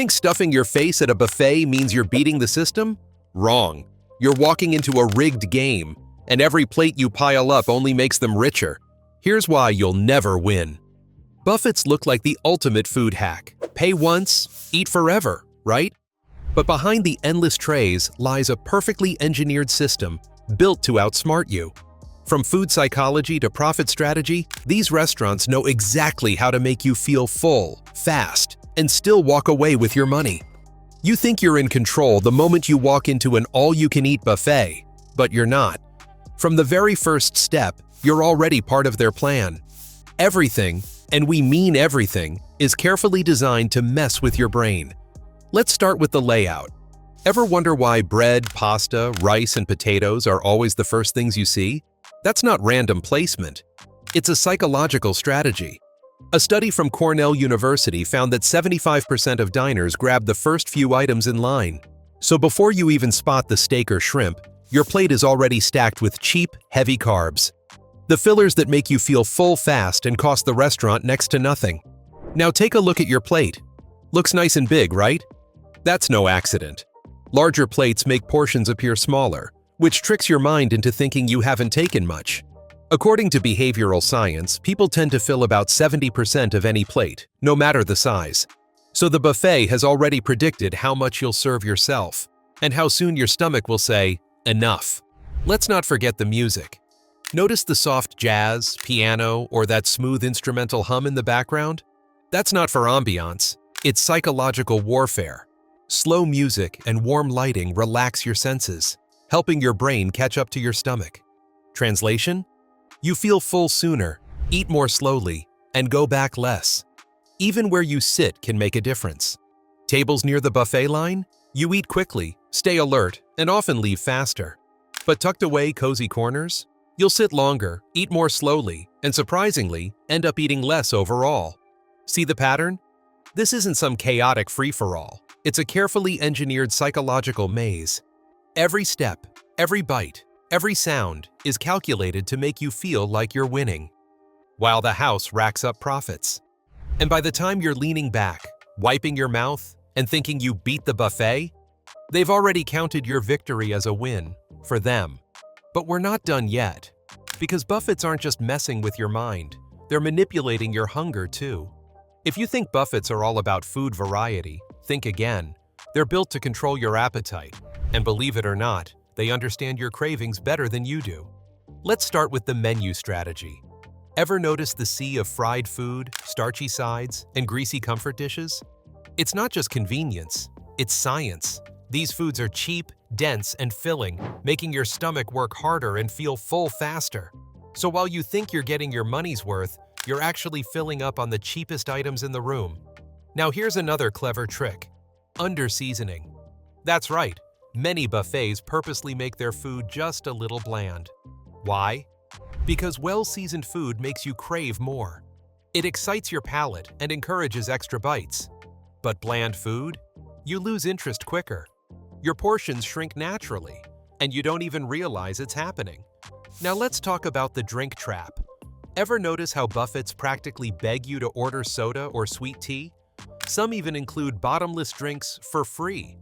Think stuffing your face at a buffet means you're beating the system? Wrong. You're walking into a rigged game, and every plate you pile up only makes them richer. Here's why you'll never win. Buffets look like the ultimate food hack. Pay once, eat forever, right? But behind the endless trays lies a perfectly engineered system built to outsmart you. From food psychology to profit strategy, these restaurants know exactly how to make you feel full, fast, and still walk away with your money. You think you're in control the moment you walk into an all-you-can-eat buffet, but you're not. From the very first step, you're already part of their plan. Everything, and we mean everything, is carefully designed to mess with your brain. Let's start with the layout. Ever wonder why bread, pasta, rice, and potatoes are always the first things you see? That's not random placement. It's a psychological strategy. A study from Cornell University found that 75% of diners grab the first few items in line. So before you even spot the steak or shrimp, your plate is already stacked with cheap, heavy carbs. The fillers that make you feel full fast and cost the restaurant next to nothing. Now take a look at your plate. Looks nice and big, right? That's no accident. Larger plates make portions appear smaller, which tricks your mind into thinking you haven't taken much. According to behavioral science, people tend to fill about 70% of any plate, no matter the size. So the buffet has already predicted how much you'll serve yourself, and how soon your stomach will say, enough. Let's not forget the music. Notice the soft jazz, piano, or that smooth instrumental hum in the background? That's not for ambiance, it's psychological warfare. Slow music and warm lighting relax your senses, helping your brain catch up to your stomach. Translation? You feel full sooner, eat more slowly, and go back less. Even where you sit can make a difference. Tables near the buffet line? You eat quickly, stay alert, and often leave faster. But tucked away cozy corners? You'll sit longer, eat more slowly, and surprisingly, end up eating less overall. See the pattern? This isn't some chaotic free-for-all. It's a carefully engineered psychological maze. Every step, every bite, every sound is calculated to make you feel like you're winning, while the house racks up profits. And by the time you're leaning back, wiping your mouth, and thinking you beat the buffet, they've already counted your victory as a win for them. But we're not done yet, because buffets aren't just messing with your mind, they're manipulating your hunger too. If you think buffets are all about food variety, think again. They're built to control your appetite, and believe it or not, they understand your cravings better than you do. Let's start with the menu strategy. Ever notice the sea of fried food, starchy sides, and greasy comfort dishes? It's not just convenience, it's science. These foods are cheap, dense, and filling, making your stomach work harder and feel full faster. So while you think you're getting your money's worth, you're actually filling up on the cheapest items in the room. Now here's another clever trick: under-seasoning. That's right. Many buffets purposely make their food just a little bland. Why? Because well-seasoned food makes you crave more. It excites your palate and encourages extra bites. But bland food? You lose interest quicker. Your portions shrink naturally, and you don't even realize it's happening. Now let's talk about the drink trap. Ever notice how buffets practically beg you to order soda or sweet tea? Some even include bottomless drinks for free.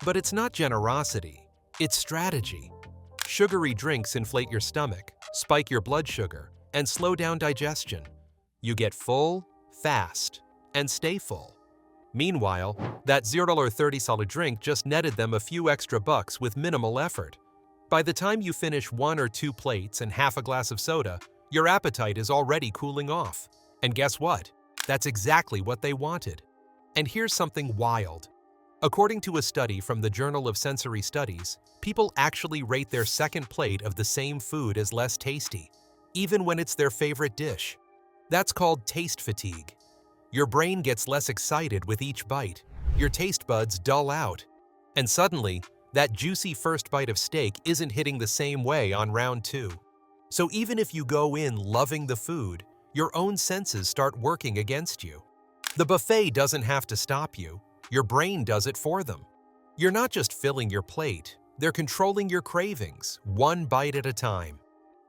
But it's not generosity, it's strategy. Sugary drinks inflate your stomach, spike your blood sugar, and slow down digestion. You get full, fast, and stay full. Meanwhile, that $0.30 solid drink just netted them a few extra bucks with minimal effort. By the time you finish 1 or 2 plates and half a glass of soda, your appetite is already cooling off. And guess what? That's exactly what they wanted. And here's something wild. According to a study from the Journal of Sensory Studies, people actually rate their second plate of the same food as less tasty, even when it's their favorite dish. That's called taste fatigue. Your brain gets less excited with each bite, your taste buds dull out, and suddenly, that juicy first bite of steak isn't hitting the same way on round 2. So even if you go in loving the food, your own senses start working against you. The buffet doesn't have to stop you. Your brain does it for them. You're not just filling your plate, they're controlling your cravings, one bite at a time.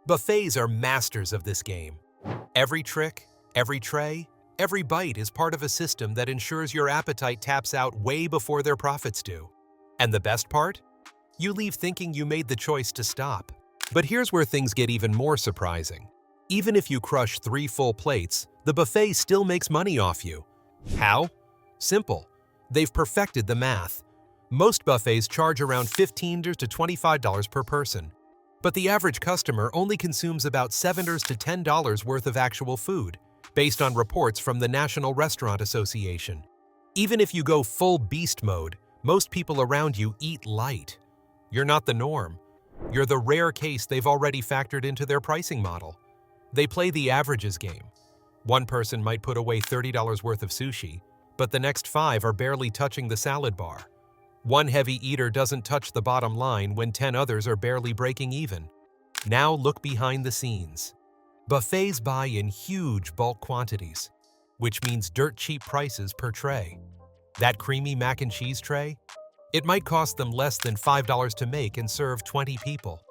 Buffets are masters of this game. Every trick, every tray, Every bite is part of a system that ensures your appetite taps out way before their profits do. And the best part? You leave thinking you made the choice to stop. But here's where things get even more surprising. Even if you crush 3 full plates, the buffet still makes money off you. How? Simple. They've perfected the math. Most buffets charge around $15 to $25 per person. But the average customer only consumes about $7 to $10 worth of actual food, based on reports from the National Restaurant Association. Even if you go full beast mode, most people around you eat light. You're not the norm. You're the rare case they've already factored into their pricing model. They play the averages game. One person might put away $30 worth of sushi, but the next 5 are barely touching the salad bar. One heavy eater doesn't touch the bottom line when 10 others are barely breaking even. Now look behind the scenes. Buffets buy in huge bulk quantities, which means dirt cheap prices per tray. That creamy mac and cheese tray? It might cost them less than $5 to make and serve 20 people.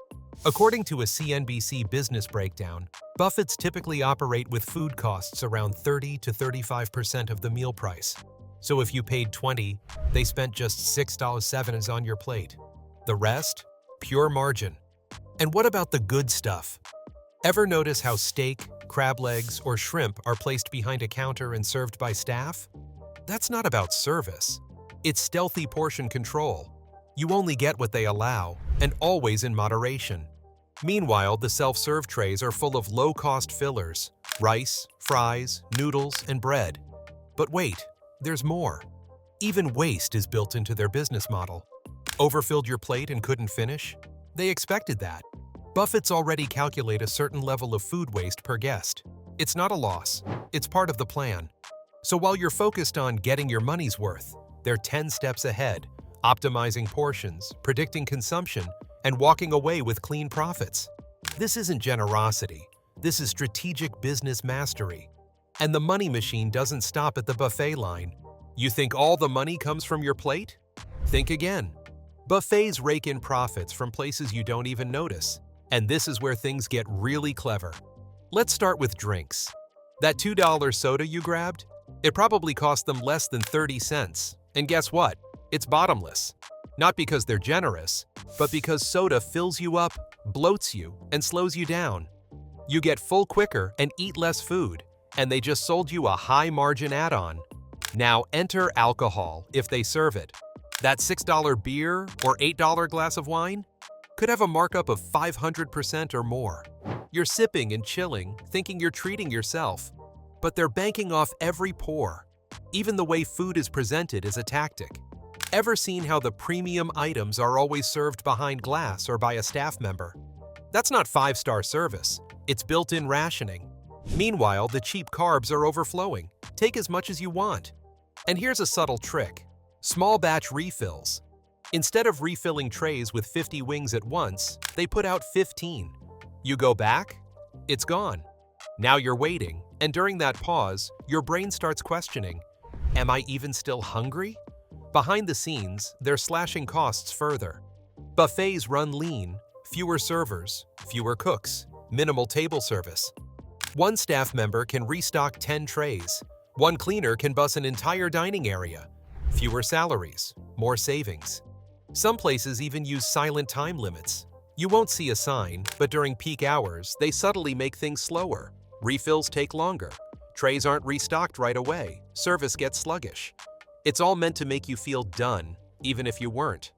According to a CNBC business breakdown, buffets typically operate with food costs around 30 to 35% of the meal price. So if you paid $20, they spent just $6.07 on your plate. The rest? Pure margin. And what about the good stuff? Ever notice how steak, crab legs, or shrimp are placed behind a counter and served by staff? That's not about service. It's stealthy portion control. You only get what they allow, and always in moderation. Meanwhile, the self-serve trays are full of low-cost fillers, rice, fries, noodles, and bread. But wait, there's more. Even waste is built into their business model. Overfilled your plate and couldn't finish? They expected that. Buffets already calculate a certain level of food waste per guest. It's not a loss. It's part of the plan. So while you're focused on getting your money's worth, they're 10 steps ahead, optimizing portions, predicting consumption, and walking away with clean profits. This isn't generosity. This is strategic business mastery. And the money machine doesn't stop at the buffet line. You think all the money comes from your plate? Think again. Buffets rake in profits from places you don't even notice. And this is where things get really clever. Let's start with drinks. That $2 soda you grabbed? It probably cost them less than 30 cents. And guess what? It's bottomless. Not because they're generous, but because soda fills you up, bloats you, and slows you down. You get full quicker and eat less food, and they just sold you a high-margin add-on. Now enter alcohol if they serve it. That $6 beer or $8 glass of wine could have a markup of 500% or more. You're sipping and chilling, thinking you're treating yourself. But they're banking off every pour. Even the way food is presented is a tactic. Ever seen how the premium items are always served behind glass or by a staff member? That's not 5-star service. It's built-in rationing. Meanwhile, the cheap carbs are overflowing. Take as much as you want. And here's a subtle trick. Small batch refills. Instead of refilling trays with 50 wings at once, they put out 15. You go back? It's gone. Now you're waiting, and during that pause, your brain starts questioning, am I even still hungry? Behind the scenes, they're slashing costs further. Buffets run lean, fewer servers, fewer cooks, minimal table service. One staff member can restock 10 trays. One cleaner can bus an entire dining area. Fewer salaries, more savings. Some places even use silent time limits. You won't see a sign, but during peak hours, they subtly make things slower. Refills take longer. Trays aren't restocked right away. Service gets sluggish. It's all meant to make you feel done, even if you weren't.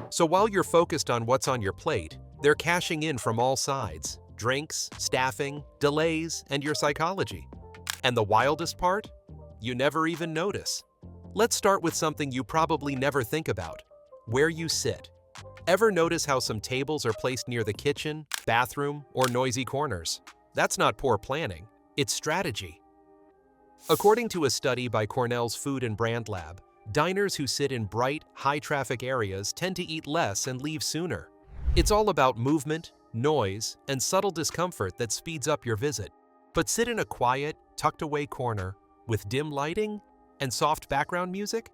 So while you're focused on what's on your plate, they're cashing in from all sides: drinks, staffing, delays, and your psychology. And the wildest part? You never even notice. Let's start with something you probably never think about: where you sit. Ever notice how some tables are placed near the kitchen, bathroom, or noisy corners? That's not poor planning, it's strategy. According to a study by Cornell's Food and Brand Lab, diners who sit in bright, high-traffic areas tend to eat less and leave sooner. It's all about movement, noise, and subtle discomfort that speeds up your visit. But sit in a quiet, tucked-away corner with dim lighting and soft background music?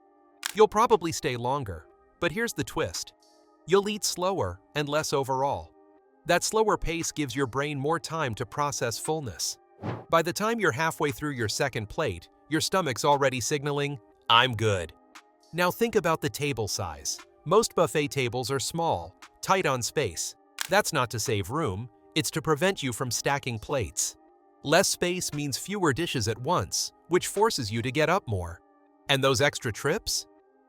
You'll probably stay longer, but here's the twist. You'll eat slower and less overall. That slower pace gives your brain more time to process fullness. By the time you're halfway through your second plate, your stomach's already signaling, "I'm good." Now think about the table size. Most buffet tables are small, tight on space. That's not to save room, it's to prevent you from stacking plates. Less space means fewer dishes at once, which forces you to get up more. And those extra trips?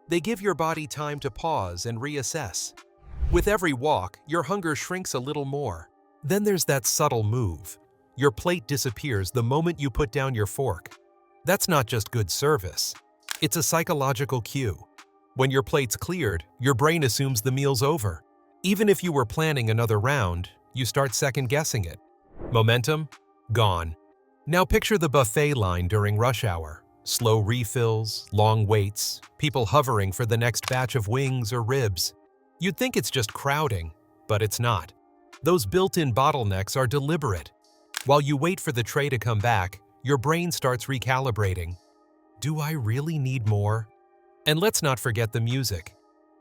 They give your body time to pause and reassess. With every walk, your hunger shrinks a little more. Then there's that subtle move. Your plate disappears the moment you put down your fork. That's not just good service. It's a psychological cue. When your plate's cleared, your brain assumes the meal's over. Even if you were planning another round, you start second-guessing it. Momentum? Gone. Now picture the buffet line during rush hour. Slow refills, long waits, people hovering for the next batch of wings or ribs. You'd think it's just crowding, but it's not. Those built-in bottlenecks are deliberate. While you wait for the tray to come back, your brain starts recalibrating. Do I really need more? And let's not forget the music.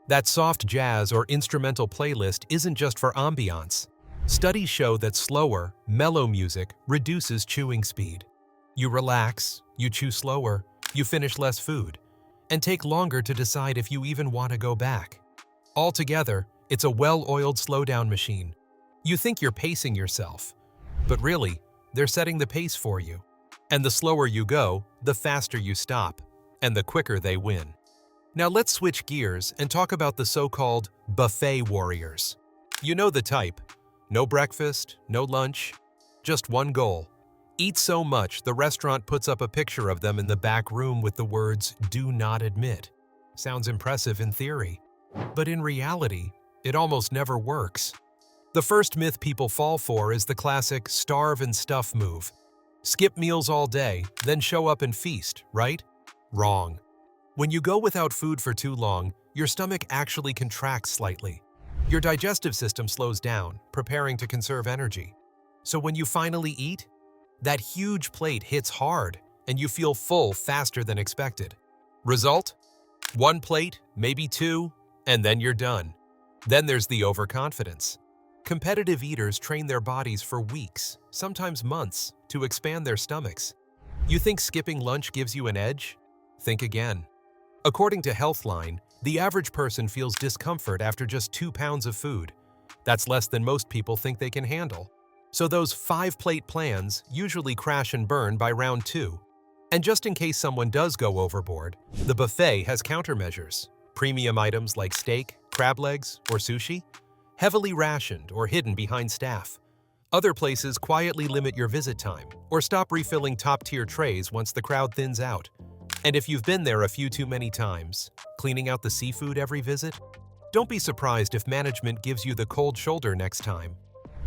That soft jazz or instrumental playlist isn't just for ambiance. Studies show that slower, mellow music reduces chewing speed. You relax, you chew slower, you finish less food, and take longer to decide if you even want to go back. Altogether, it's a well-oiled slowdown machine. You think you're pacing yourself, but really, they're setting the pace for you. And the slower you go, the faster you stop, and the quicker they win. Now let's switch gears and talk about the so-called buffet warriors. You know the type. No breakfast, no lunch, just one goal. Eat so much the restaurant puts up a picture of them in the back room with the words, "Do not admit." Sounds impressive in theory, but in reality, it almost never works. The first myth people fall for is the classic starve and stuff move. Skip meals all day, then show up and feast, right? Wrong. When you go without food for too long, your stomach actually contracts slightly. Your digestive system slows down, preparing to conserve energy. So when you finally eat, that huge plate hits hard, and you feel full faster than expected. Result? One plate, maybe two, and then you're done. Then there's the overconfidence. Competitive eaters train their bodies for weeks, sometimes months, to expand their stomachs. You think skipping lunch gives you an edge? Think again. According to Healthline, the average person feels discomfort after just 2 pounds of food. That's less than most people think they can handle. So those 5-plate plans usually crash and burn by round 2. And just in case someone does go overboard, the buffet has countermeasures. Premium items like steak, crab legs, or sushi, heavily rationed or hidden behind staff. Other places quietly limit your visit time or stop refilling top-tier trays once the crowd thins out. And if you've been there a few too many times, cleaning out the seafood every visit, don't be surprised if management gives you the cold shoulder next time.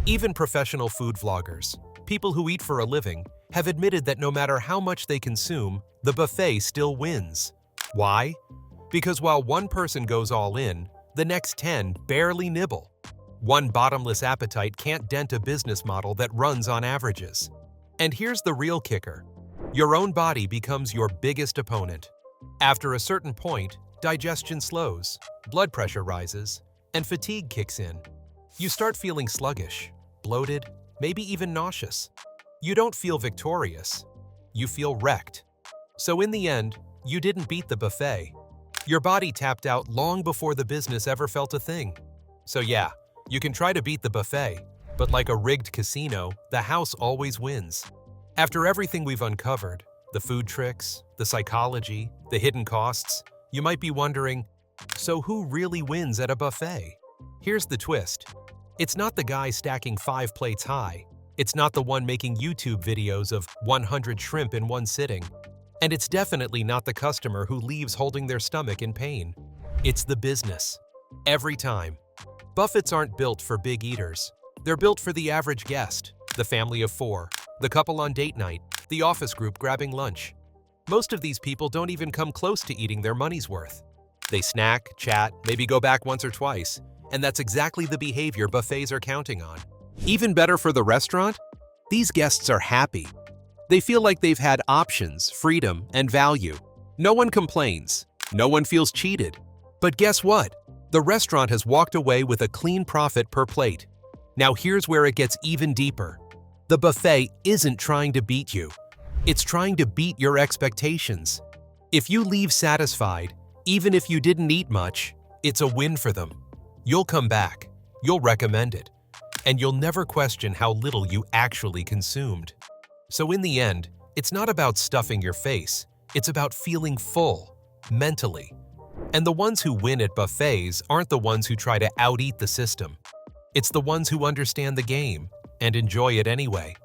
Even professional food vloggers, people who eat for a living, have admitted that no matter how much they consume, the buffet still wins. Why? Because while one person goes all in, the next 10 barely nibble. One bottomless appetite can't dent a business model that runs on averages. And here's the real kicker. Your own body becomes your biggest opponent. After a certain point, digestion slows, blood pressure rises, and fatigue kicks in. You start feeling sluggish, bloated, maybe even nauseous. You don't feel victorious. You feel wrecked. So in the end, you didn't beat the buffet. Your body tapped out long before the business ever felt a thing. So yeah, you can try to beat the buffet, but like a rigged casino, the house always wins. After everything we've uncovered, the food tricks, the psychology, the hidden costs, you might be wondering, so who really wins at a buffet? Here's the twist. It's not the guy stacking 5 plates high. It's not the one making YouTube videos of 100 shrimp in one sitting. And it's definitely not the customer who leaves holding their stomach in pain. It's the business. Every time. Buffets aren't built for big eaters. They're built for the average guest, the family of 4, the couple on date night, the office group grabbing lunch. Most of these people don't even come close to eating their money's worth. They snack, chat, maybe go back once or twice, and that's exactly the behavior buffets are counting on. Even better for the restaurant? These guests are happy. They feel like they've had options, freedom, and value. No one complains. No one feels cheated. But guess what? The restaurant has walked away with a clean profit per plate. Now here's where it gets even deeper. The buffet isn't trying to beat you. It's trying to beat your expectations. If you leave satisfied, even if you didn't eat much, it's a win for them. You'll come back, you'll recommend it, and you'll never question how little you actually consumed. So in the end, it's not about stuffing your face, it's about feeling full, mentally. And the ones who win at buffets aren't the ones who try to out-eat the system. It's the ones who understand the game and enjoy it anyway.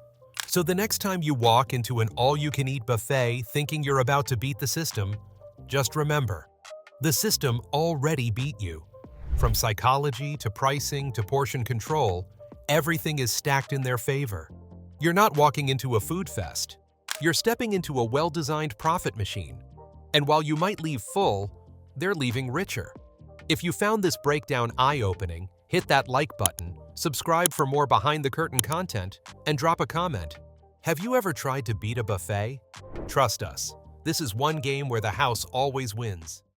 So the next time you walk into an all-you-can-eat buffet thinking you're about to beat the system, just remember, the system already beat you. From psychology to pricing to portion control, everything is stacked in their favor. You're not walking into a food fest. You're stepping into a well-designed profit machine. And while you might leave full, they're leaving richer. If you found this breakdown eye-opening, hit that like button, subscribe for more behind-the-curtain content, and drop a comment. Have you ever tried to beat a buffet? Trust us, this is one game where the house always wins.